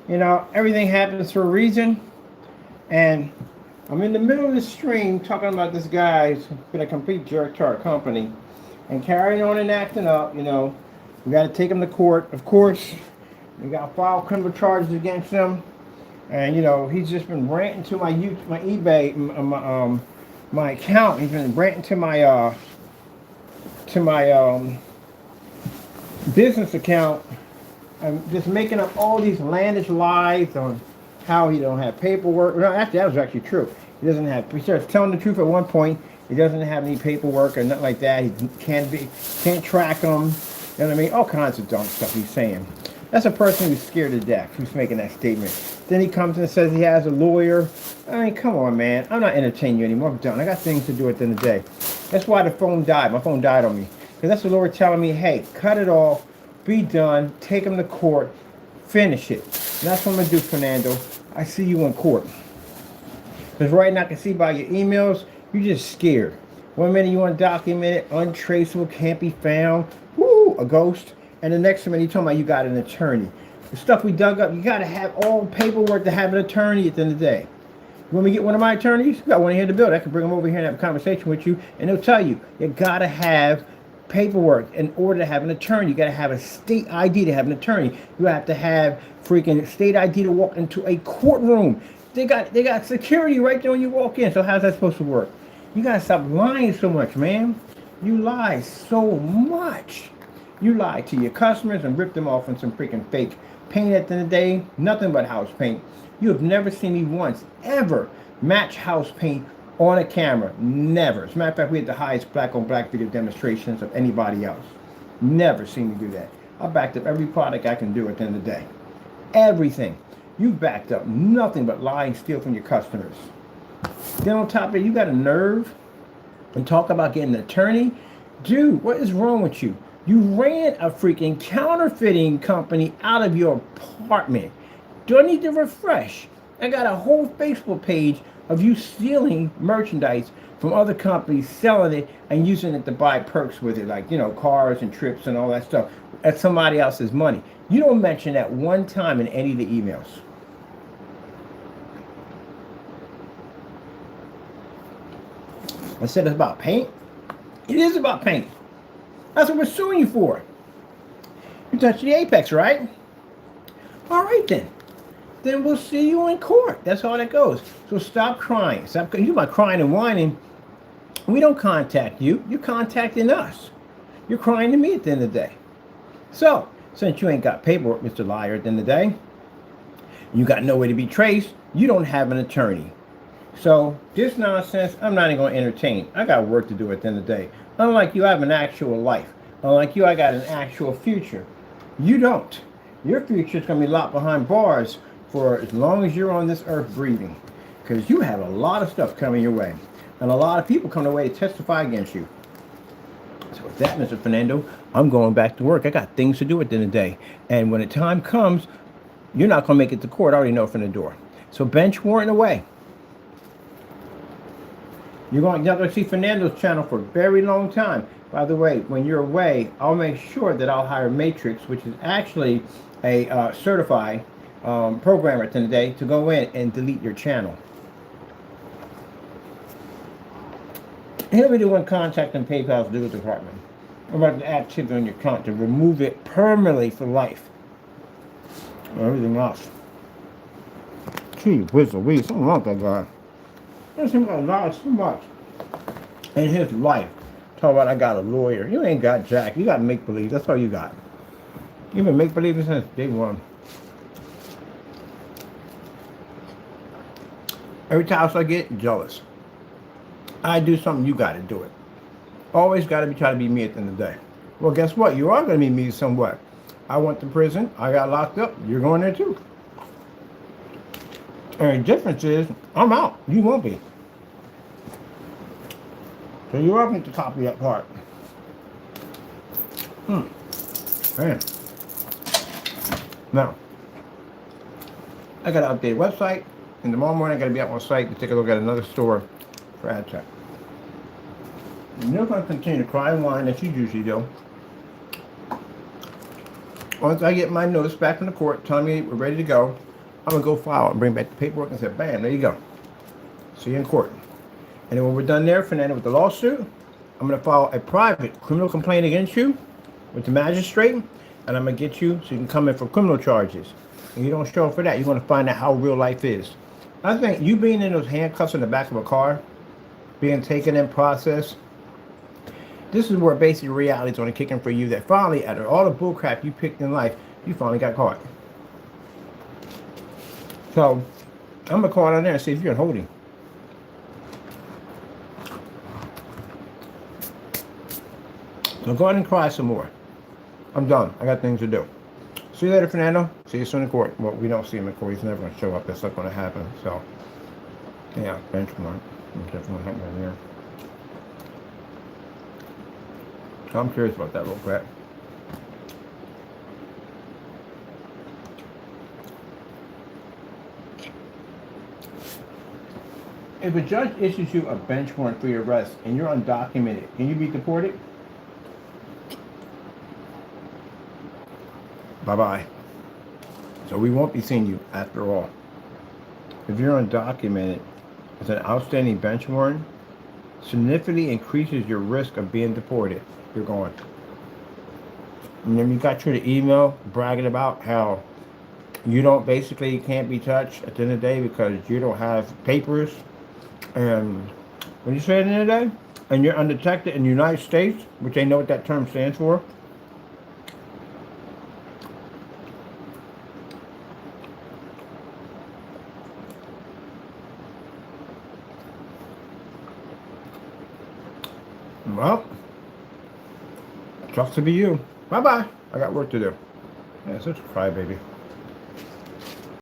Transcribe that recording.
You know, everything happens for a reason. And I'm in the middle of the stream talking about this guy who's been a complete jerk to our company and carrying on and acting up. We got to take him to court. Of course, we got to file criminal charges against him. And he's just been ranting to my eBay, my account. He's been ranting to my business account, and just making up all these outlandish lies on how he don't have paperwork. No, actually, that was actually true. He doesn't have. He starts telling the truth at one point. He doesn't have any paperwork or nothing like that. He can't track them. You know what I mean? All kinds of dumb stuff he's saying. That's a person who's scared to death who's making that statement. Then he comes and says he has a lawyer. I mean, come on, man. I'm not entertaining you anymore. I'm done. I got things to do at the end of the day. That's why the phone died. My phone died on me. Because that's the Lord telling me, hey, cut it off. Be done. Take him to court. Finish it. And that's what I'm going to do, Fernando. I see you in court. Because right now I can see by your emails, you're just scared. One minute you undocumented, untraceable, can't be found. Woo, a ghost. And the next minute you're talking about you got an attorney. The stuff we dug up, you got to have all paperwork to have an attorney at the end of the day. When we get one of my attorneys, you got one here in the building. I can bring them over here and have a conversation with you, and they'll tell you, you got to have paperwork in order to have an attorney. You got to have a state ID to have an attorney. You have to have freaking state ID to walk into a courtroom. They got security right there when you walk in. So how's that supposed to work? You got to stop lying so much, man. You lie so much. You lie to your customers and rip them off in some freaking fake paint at the end of the day. Nothing but house paint. You have never seen me once, ever, match house paint on a camera. Never. As a matter of fact, we had the highest black on black video demonstrations of anybody else. Never seen me do that. I backed up every product I can do at the end of the day. Everything. You backed up nothing but lie and steal from your customers. Then on top of it, you got a nerve and talk about getting an attorney. Dude, what is wrong with you? You ran a freaking counterfeiting company out of your apartment. Do I need to refresh? I got a whole Facebook page of you stealing merchandise from other companies, selling it, and using it to buy perks with it, like, cars and trips and all that stuff. That's somebody else's money. You don't mention that one time in any of the emails. I said it's about paint. It is about paint. That's what we're suing you for. You touched the apex, right? All right then. Then we'll see you in court. That's how that goes. So stop crying. Stop. You're about crying and whining. We don't contact you. You're contacting us. You're crying to me at the end of the day. So, since you ain't got paperwork, Mr. Liar, at the end of the day, you got no way to be traced, you don't have an attorney. So, this nonsense, I'm not even going to entertain. I got work to do at the end of the day. Unlike you, I have an actual life. Unlike you, I got an actual future. You don't. Your future is going to be locked behind bars for as long as you're on this earth breathing. Because you have a lot of stuff coming your way. And a lot of people coming away to testify against you. So with that, Mr. Fernando, I'm going back to work. I got things to do at the end of the day. And when the time comes, you're not going to make it to court. I already know from the door. So bench warrant away. You're not going to see Fernando's channel for a very long time. By the way, when you're away, I'll make sure that I'll hire Matrix, which is actually a certified programmer at the end of the day, to go in and delete your channel. He'll be the one contacting PayPal's legal department about the activity on your account to remove it permanently for life. Or everything else. Gee, whiz Louise, something wrong with that guy. There's him got lost so much in his life. Talk about I got a lawyer. You ain't got jack. You got make believe. That's all you got. You've been make believe since day one. Every time I get jealous. I do something, you got to do it. Always got to be trying to be me at the end of the day. Well, guess what? You are going to be me somewhat. I went to prison. I got locked up. You're going there too. And the difference is, I'm out. You won't be. So you are going to copy that part. Man. Now, I got to update the website. And tomorrow morning, I got to be at my site to take a look at another store for ad check. You're going to continue to cry and whine as you usually do. Once I get my notice back from the court telling me we're ready to go, I'm going to go file and bring back the paperwork and say, bam, there you go. See you in court. And then when we're done there, Fernando, with the lawsuit, I'm going to file a private criminal complaint against you with the magistrate, and I'm going to get you so you can come in for criminal charges. And you don't show up for that. You're going to find out how real life is. I think you being in those handcuffs in the back of a car, being taken in process, this is where basically reality is going to kick in for you, that finally, out of all the bullcrap you picked in life, you finally got caught. So, I'm going to call down there and see if you're in holding. So go ahead and cry some more. I'm done. I got things to do. See you later, Fernando. See you soon in court. Well, we don't see him in court. He's never going to show up. That's not going to happen. So, yeah, benchmark. Definitely happening here. I'm curious about that real quick. If a judge issues you a bench warrant for your arrest and you're undocumented, can you be deported? Bye-bye. So we won't be seeing you after all. If you're undocumented, it's an outstanding bench warrant, significantly increases your risk of being deported. You're going. And then you got through the email bragging about how you can't be touched at the end of the day because you don't have papers. And when you say at the end of the day, and you're undetected in the United States, which they know what that term stands for, well, sucks to be you. Bye-bye. I got work to do. Yeah, such a crybaby.